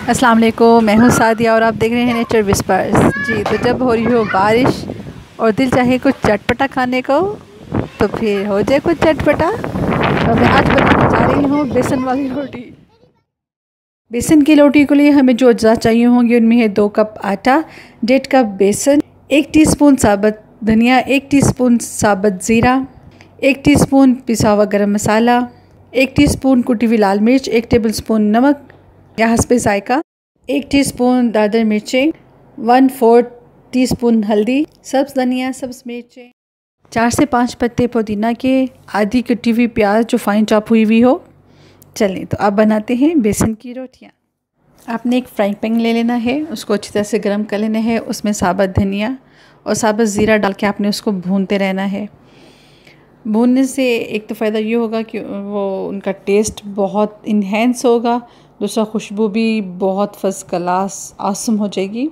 अस्सलाम वालेकुम, मैं हूँ सादिया और आप देख रहे हैं नेचर विस्पर्स। जी, तो जब हो रही हो बारिश और दिल चाहे कुछ चटपटा खाने को, तो फिर हो जाए कुछ चटपटा। तो मैं आज बनाने जा रही हूँ बेसन वाली रोटी। बेसन की रोटी के लिए हमें जो अज्जा चाहिए होंगे उनमें है 2 कप आटा, 1.5 कप बेसन, 1 टीस्पून साबुत धनिया, 1 टीस्पून साबुत ज़ीरा, 1 टीस्पून पिसा हुआ गरम मसाला, 1 टीस्पून कुटी हुई लाल मिर्च, 1 टेबलस्पून नमक या हस्बे जायका, 1 टीस्पून दादर मिर्चें, 1/4 टीस्पून हल्दी, सब्ज़ धनिया, सब्ज़ मिर्चें, 4 से 5 पत्ते पुदीना के, आधी कटी हुई प्याज जो फाइन चॉप हुई हुई हो। चलें तो अब बनाते हैं बेसन की रोटियां। आपने एक फ्राइंग पैन ले लेना है, उसको अच्छी तरह से गर्म कर लेना है। उसमें साबुत धनिया और साबुत ज़ीरा डाल के आपने उसको भूनते रहना है। भूनने से एक तो फ़ायदा ये होगा कि वो उनका टेस्ट बहुत इन्हेंस होगा, दूसरा खुशबू भी बहुत फर्स्ट क्लास आसम हो जाएगी।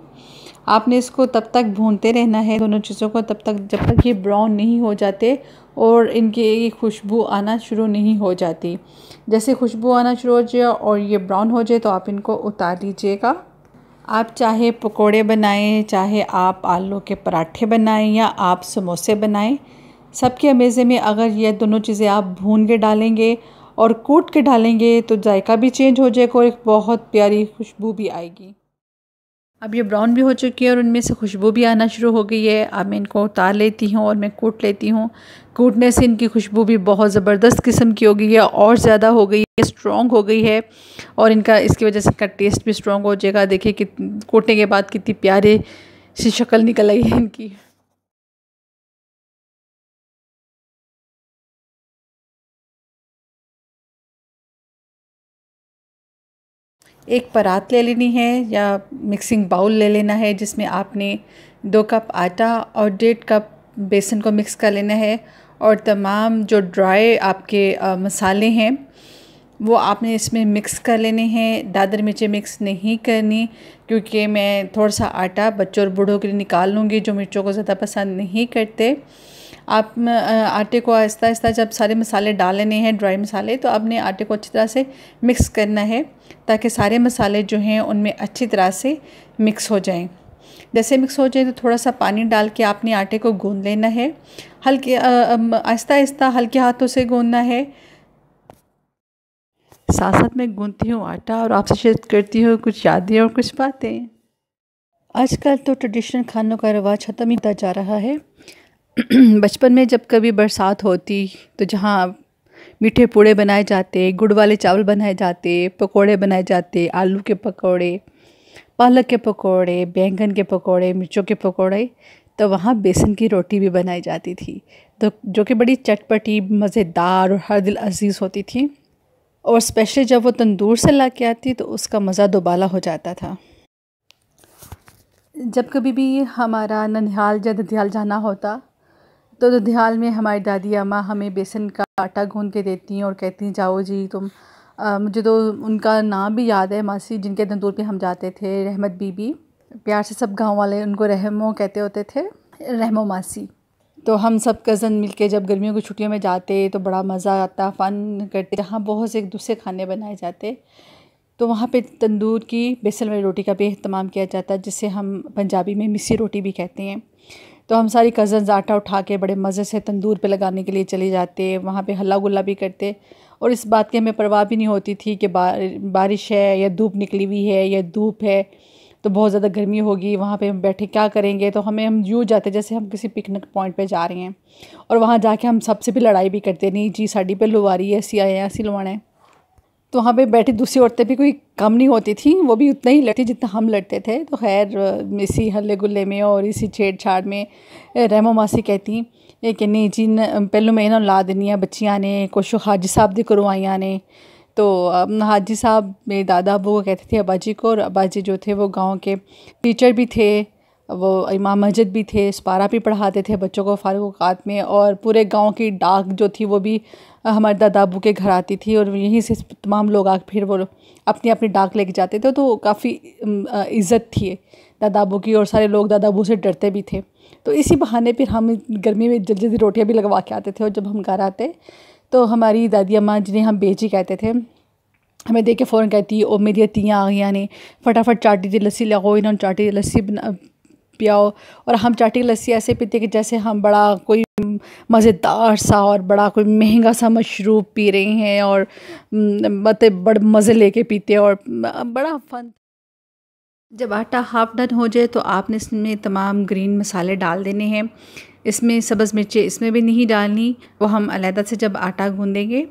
आपने इसको तब तक भूनते रहना है, दोनों चीज़ों को, तब तक जब तक ये ब्राउन नहीं हो जाते और इनकी खुशबू आना शुरू नहीं हो जाती। जैसे खुशबू आना शुरू हो जाए और ये ब्राउन हो जाए तो आप इनको उतार लीजिएगा। आप चाहे पकोड़े बनाएं, चाहे आप आलू के पराठे बनाएं या आप समोसे बनाएं, सबके अमेज़े में अगर ये दोनों चीज़ें आप भून के डालेंगे और कूट के डालेंगे तो जायका भी चेंज हो जाएगा और एक बहुत प्यारी खुशबू भी आएगी। अब ये ब्राउन भी हो चुकी है और उनमें से खुशबू भी आना शुरू हो गई है। अब मैं इनको उतार लेती हूँ और मैं कूट लेती हूँ। कूटने से इनकी खुशबू भी बहुत ज़बरदस्त किस्म की हो गई है और ज़्यादा हो गई है, स्ट्रॉन्ग हो गई है और इनका इसकी वजह से इनका टेस्ट भी स्ट्रॉन्ग हो जाएगा। देखिए कि कूटने के बाद कितनी प्यारी सी शक्ल निकल आई है इनकी। एक परात ले लेनी है या मिक्सिंग बाउल ले लेना है, जिसमें आपने 2 कप आटा और 1.5 कप बेसन को मिक्स कर लेना है और तमाम जो ड्राई आपके मसाले हैं वो आपने इसमें मिक्स कर लेने हैं। दादर मिर्चें मिक्स नहीं करनी, क्योंकि मैं थोड़ा सा आटा बच्चों और बूढ़ों के लिए निकाल लूँगी जो मिर्चों को ज़्यादा पसंद नहीं करते। आप आटे को आहिस्ता आहिस्ता जब सारे मसाले डाल लेने हैं, ड्राई मसाले, तो आपने आटे को अच्छी तरह से मिक्स करना है ताकि सारे मसाले जो हैं उनमें अच्छी तरह से मिक्स हो जाएं। जैसे मिक्स हो जाए तो थोड़ा सा पानी डाल के आपने आटे को गूंद लेना है। हल्के आहिस्ता आहिस्ता हल्के हाथों से गूंदना है। साथ साथ मैं गूंदती हूँ आटा और आपसे शेयर करती हूँ कुछ यादें और कुछ बातें। आजकल तो ट्रेडिशनल खानों का रिवाज ख़त्म ही होता जा रहा है। बचपन में जब कभी बरसात होती तो जहाँ मीठे पूड़े बनाए जाते, गुड़ वाले चावल बनाए जाते, पकोड़े बनाए जाते, आलू के पकोड़े, पालक के पकोड़े, बैंगन के पकोड़े, मिर्चों के पकोड़े, तो वहाँ बेसन की रोटी भी बनाई जाती थी, तो जो कि बड़ी चटपटी, मज़ेदार और हर दिल अजीज़ होती थी। और स्पेशली जब वो तंदूर से ला के आती तो उसका मज़ा दोबाला हो जाता था। जब कभी भी हमारा ननिहाल या ददियाल जाना होता तो ददियाल में हमारी दादी अम्मा हमें बेसन का आटा गूंद के देती हैं और कहती हैं जाओ जी तुम। मुझे तो उनका नाम भी याद है, मासी जिनके तंदूर पे हम जाते थे, रहमत बीबी। प्यार से सब गांव वाले उनको रहमो कहते होते थे, रहमो मासी। तो हम सब कज़न मिलके जब गर्मियों की छुट्टियों में जाते तो बड़ा मज़ा आता, फ़न करते, जहाँ बहुत से एक दूसरे खाने बनाए जाते। तो वहाँ पे तंदूर की बेसन वाली रोटी का भी एहतमाम किया जाता है, जिसे हम पंजाबी में मिस्सी रोटी भी कहते हैं। तो हम सारी कज़न्स आटा उठा के बड़े मज़े से तंदूर पे लगाने के लिए चले जाते, वहाँ पे हल्ला गुल्ला भी करते और इस बात की हमें परवाह भी नहीं होती थी कि बारिश है या धूप निकली हुई है या धूप है तो बहुत ज़्यादा गर्मी होगी, वहाँ पे हम बैठे क्या करेंगे। तो हम यूँ जाते जैसे हम किसी पिकनिक पॉइंट पे जा रहे हैं और वहाँ जाके हम सबसे भी लड़ाई भी करते, नहीं जी साड़ी पे लुवारी है, ऐसी आए हैं, ऐसी लुवाना है। तो वहाँ पे बैठी दूसरी औरतें भी कोई कम नहीं होती थी, वो भी उतना ही लड़ती जितना हम लड़ते थे। तो खैर इसी हल्ले गुल्ले में और इसी छेड़छाड़ में रहमो मासी कहती कि नहीं जी पहले मैं ना ला देनी है बच्चियाँ ने कुछ हाजी साहब दी करवाइयाँ ने। तो हाजी साहब मेरे दादा अबू को कहते थे अब्बा जी को, और अब्बा जी जो थे वो गाँव के टीचर भी थे, वो इमाम मस्जिद भी थे, सपारा भी पढ़ाते थे बच्चों को फारिग औक़ात में, और पूरे गांव की डाक जो थी वो भी हमारे दादा अबू के घर आती थी और यहीं से तमाम लोग आके फिर वो अपनी अपनी डाक लेके जाते थे। तो काफ़ी इज़्ज़त थी दादा अबू की और सारे लोग दादा अबू से डरते भी थे। तो इसी बहाने फिर हम गर्मी में जल्दी जल्दी रोटियाँ भी लगवा के आते थे और जब हम घर आते तो हमारी दादी अम्मा जिन्हें हम बेजी कहते थे, हमें देख के फ़ौरन कहती है ओ मेरी अतियाँ आ गई ने, फटाफट चाटी दी लस्सी लगाओ, इन्होंने चाटी दी लस्सी बना पियाओ। और हम चाटी की लस्सी ऐसे पीते कि जैसे हम बड़ा कोई मज़ेदार सा और बड़ा कोई महंगा सा मशरूब पी रहे हैं, और मतलब बड़े मज़े लेके पीते हैं और बड़ा फ़न। जब आटा हाफ़ डन हो जाए तो आपने इसमें तमाम ग्रीन मसाले डाल देने हैं। इसमें सब्ज़ मिर्चें इसमें भी नहीं डालनी, वो हम अलहदा से जब आटा गूँदेंगे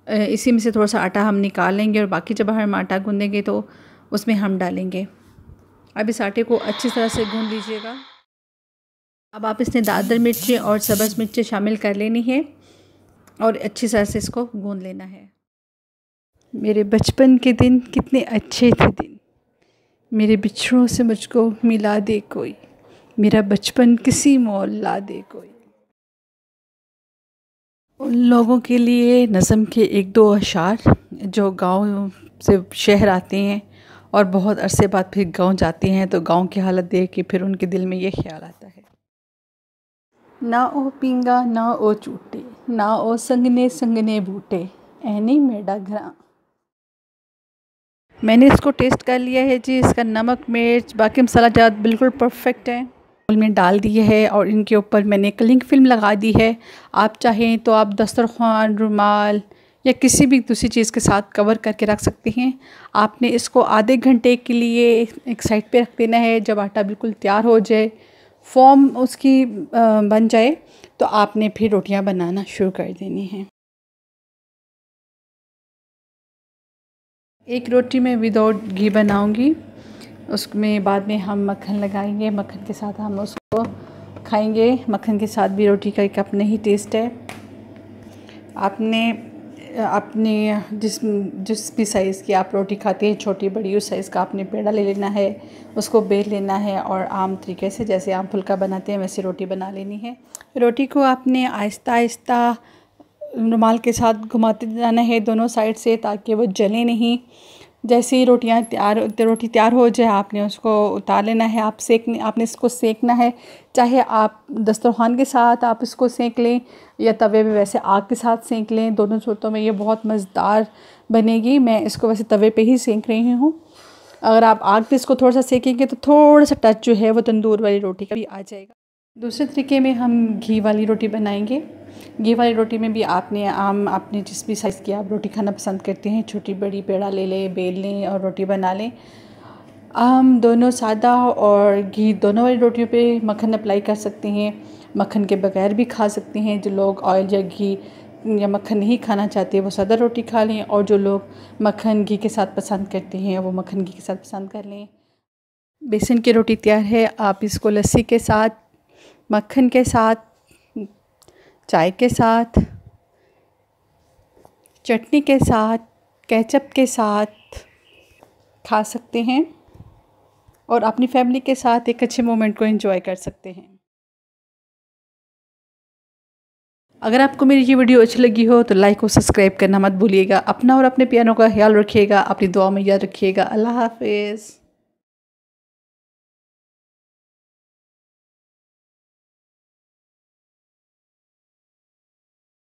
इसी में से थोड़ा सा आटा हम निकाल लेंगे और बाकी जब हम आटा गूँदेंगे तो उसमें हम डालेंगे। अब इस आटे को अच्छी तरह से गूँध लीजिएगा। अब आप इसमें दादर मिर्चें और सब्ज़ मिर्चें शामिल कर लेनी है और अच्छी तरह से इसको गूँध लेना है। मेरे बचपन के दिन कितने अच्छे थे दिन, मेरे बिछड़ों से मुझको मिला दे कोई, मेरा बचपन किसी मोल ला दे कोई। उन लोगों के लिए नज़म के एक दो अशार जो गांव से शहर आते हैं और बहुत अरसे बाद फिर गांव जाते हैं, तो गांव की हालत देख के फिर उनके दिल में ये ख्याल आता है। ना ओ पींगा ना ओ चूटे, ना ओ संगने संगने बूटे, ऐनी मेरा घरा। मैंने इसको टेस्ट कर लिया है जी, इसका नमक मिर्च बाकी मसाला जात बिल्कुल परफेक्ट है। में डाल दिए है और इनके ऊपर मैंने क्लिंग फिल्म लगा दी है। आप चाहें तो आप दस्तरखान, रुमाल या किसी भी दूसरी चीज़ के साथ कवर करके रख सकते हैं। आपने इसको आधे घंटे के लिए एक साइड पे रख देना है। जब आटा बिल्कुल तैयार हो जाए, फॉर्म उसकी बन जाए, तो आपने फिर रोटियां बनाना शुरू कर देनी हैं। एक रोटी मैं विदाउट घी बनाऊंगी, उसमें बाद में हम मक्खन लगाएंगे, मक्खन के साथ हम उसको खाएंगे। मक्खन के साथ भी रोटी का एक अपना ही टेस्ट है। आपने अपने जिस भी साइज़ की आप रोटी खाते हैं, छोटी बड़ी, उस साइज़ का आपने पेड़ा ले लेना है, उसको बेल लेना है और आम तरीके से जैसे आम फुल्का बनाते हैं वैसे रोटी बना लेनी है। रोटी को आपने आहिस्ता आहिस्ता रुमाल के साथ घुमाते जाना है दोनों साइड से, ताकि वो जले नहीं। जैसे ही रोटी तैयार हो जाए आपने उसको उतार लेना है। आपने इसको सेकना है, चाहे आप दस्तरखान के साथ आप इसको सेक लें या तवे पे वैसे आग के साथ सेक लें। दोनों सूरतों में ये बहुत मज़ेदार बनेगी। मैं इसको वैसे तवे पे ही सेक रही हूँ। अगर आप आग पे इसको थोड़ा सा सेकेंगे तो थोड़ा सा टच जो है वो तंदूर वाली रोटी का भी आ जाएगा। दूसरे तरीके में हम घी वाली रोटी बनाएंगे। घी वाली रोटी में भी आपने अपने जिस भी साइज़ की आप रोटी खाना पसंद करते हैं, छोटी बड़ी पेड़ा ले लें, बेल लें और रोटी बना लें। हम दोनों सादा और घी दोनों वाली रोटियों पे मक्खन अप्लाई कर सकते हैं। मक्खन के बगैर भी खा सकते हैं। जो लोग ऑयल या घी या मक्खन नहीं खाना चाहते वो सादा रोटी खा लें, और जो लोग मक्खन घी के साथ पसंद करते हैं वो मक्खन घी के साथ पसंद कर लें। बेसन की रोटी तैयार है। आप इसको लस्सी के साथ, मक्खन के साथ, चाय के साथ, चटनी के साथ, केचप के साथ खा सकते हैं और अपनी फैमिली के साथ एक अच्छे मोमेंट को एंजॉय कर सकते हैं। अगर आपको मेरी ये वीडियो अच्छी लगी हो तो लाइक और सब्सक्राइब करना मत भूलिएगा। अपना और अपने प्यारों का ख्याल रखिएगा। अपनी दुआ में याद रखिएगा। अल्लाह हाफ़िज़।